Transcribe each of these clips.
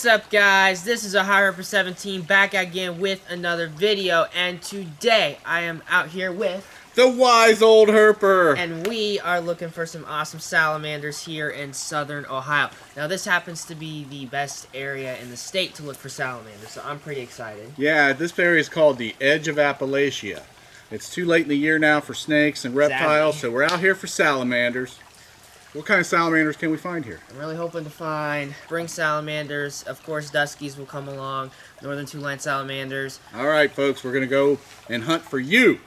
up, guys? This is Ohio Ripper 17 back again with another video, and today I am out here with the wise old herper, and we are looking for some awesome salamanders here in southern Ohio. Now this happens to be the best area in the state to look for salamanders, so I'm pretty excited. Yeah, this area is called the Edge of Appalachia. It's too late in the year now for snakes and reptiles, so we're out here for salamanders. What kind of salamanders can we find here? I'm really hoping to find spring salamanders. Of course, duskies will come along, northern two-line salamanders. All right, folks, we're going to go and hunt for you.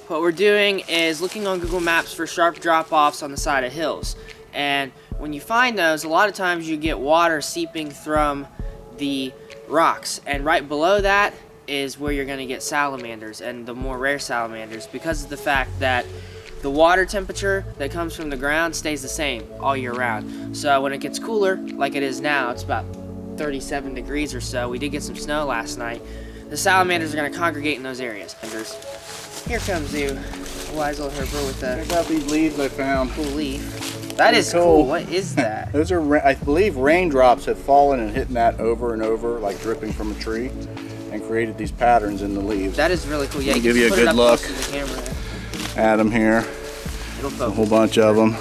What we're doing is looking on Google Maps for sharp drop-offs on the side of hills. And when you find those, a lot of times you get water seeping from the rocks. And right below that is where you're going to get salamanders, and the more rare salamanders, because of the fact that the water temperature that comes from the ground stays the same all year round. So when it gets cooler, like it is now, it's about 37 degrees or so. We did get some snow last night. The salamanders are going to congregate in those areas. Here comes you, wise old herper with a... Check out these leaves I found. Cool leaf. That is cool. What is that? Those are, I believe, raindrops have fallen and hitting that over and over, like dripping from a tree, and created these patterns in the leaves. That is really cool. Yeah, give you a good look at them here. It'll focus. A whole bunch of them.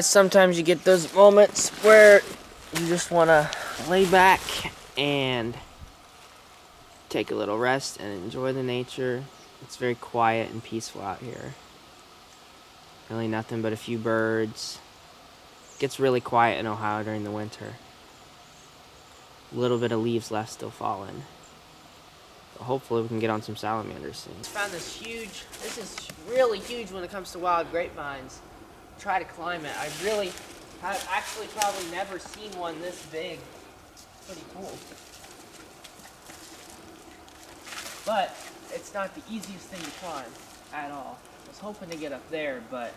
Sometimes you get those moments where you just want to lay back and take a little rest and enjoy the nature. It's very quiet and peaceful out here. Really nothing but a few birds. It gets really quiet in Ohio during the winter. A little bit of leaves left still falling. But hopefully we can get on some salamanders soon. I found this is really huge when it comes to wild grapevines. Try to climb it. I really have actually probably never seen one this big. Pretty cool. But it's not the easiest thing to climb at all. I was hoping to get up there, but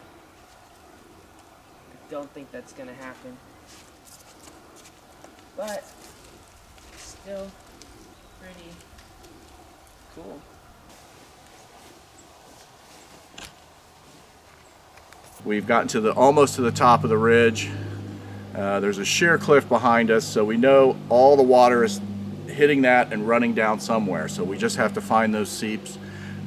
I don't think that's gonna happen. But still pretty cool. We've gotten to almost to the top of the ridge. There's a sheer cliff behind us, so we know all the water is hitting that and running down somewhere. So we just have to find those seeps.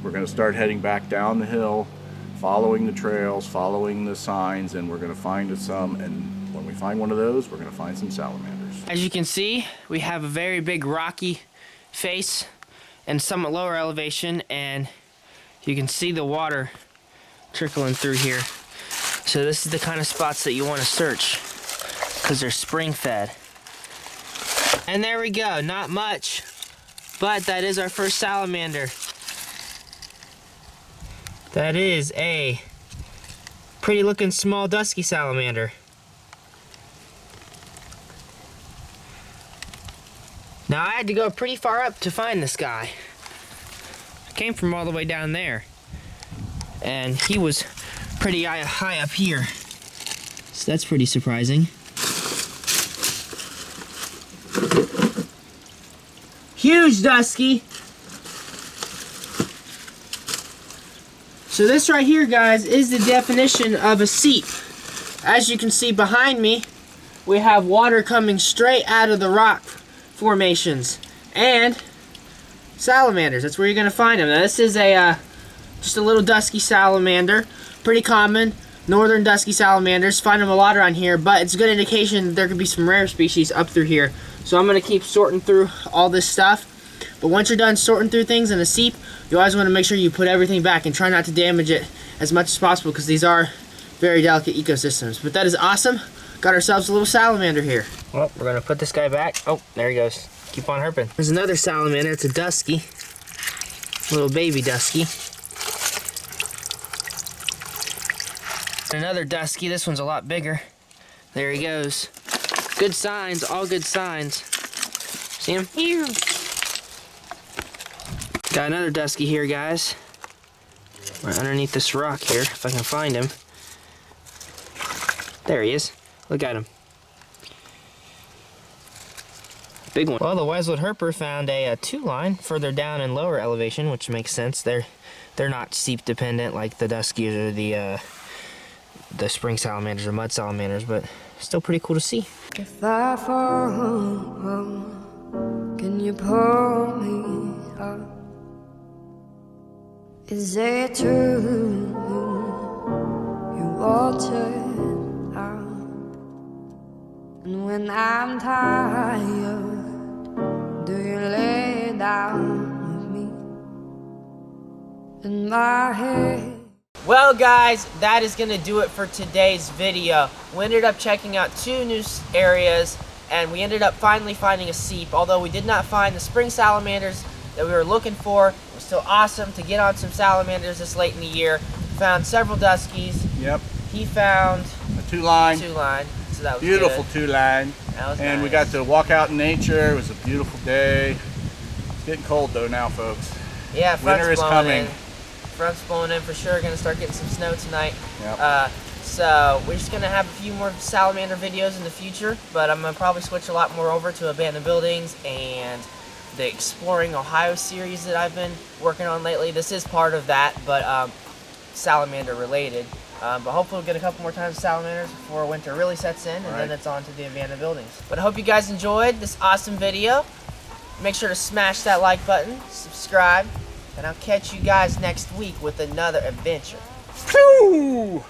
We're going to start heading back down the hill, following the trails, following the signs, and we're going to find some. And when we find one of those, we're going to find some salamanders. As you can see, we have a very big rocky face and somewhat lower elevation, and you can see the water trickling through here. So this is the kind of spots that you want to search because they're spring fed. And there we go, not much, but that is our first salamander. That is a pretty looking small dusky salamander. Now I had to go pretty far up to find this guy. I came from all the way down there, and he was pretty high up here, so that's pretty surprising. Huge dusky. So this right here, guys, is the definition of a seep. As you can see behind me, we have water coming straight out of the rock formations and salamanders. That's where you're gonna find them. Now this is just a little dusky salamander. Pretty common, northern dusky salamanders. Find them a lot around here, but it's a good indication that there could be some rare species up through here. So I'm going to keep sorting through all this stuff. But once you're done sorting through things in a seep, you always want to make sure you put everything back and try not to damage it as much as possible, because these are very delicate ecosystems. But that is awesome. Got ourselves a little salamander here. Well, we're going to put this guy back. Oh, there he goes. Keep on herping. There's another salamander. It's a dusky. Little baby dusky. Another dusky. This one's a lot bigger. There he goes. Good signs, all good signs. See him? Here. Got another dusky here, guys. Right underneath this rock here, if I can find him. There he is. Look at him. Big one. Well, the Wisewood Herper found a 2-line further down in lower elevation, which makes sense. They're not steep dependent like the duskies or the spring salamanders or mud salamanders, but still pretty cool to see. If I fall, can you pull me up? Is it true you altered out? And when I'm tired, do you lay down with me in my head? Well, guys, that is going to do it for today's video. We ended up checking out 2 new areas, and we ended up finally finding a seep. Although we did not find the spring salamanders that we were looking for, it was still awesome to get on some salamanders this late in the year. Found several duskies. Yep. He found A 2-line. 2-line. So that was Beautiful good. 2-line. That was and nice. we got to walk out in nature. It was a beautiful day. It's getting cold though now, folks. Yeah, front's Winter is blowing coming. in. Front's blowing in for sure. Gonna start getting some snow tonight. Yep. So we're just gonna have a few more salamander videos in the future, but I'm gonna probably switch a lot more over to abandoned buildings and the Exploring Ohio series that I've been working on lately. This is part of that, but salamander related. But hopefully we'll get a couple more times of salamanders before winter really sets in, and then it's on to the abandoned buildings. But I hope you guys enjoyed this awesome video. Make sure to smash that like button, subscribe, and I'll catch you guys next week with another adventure. Whew!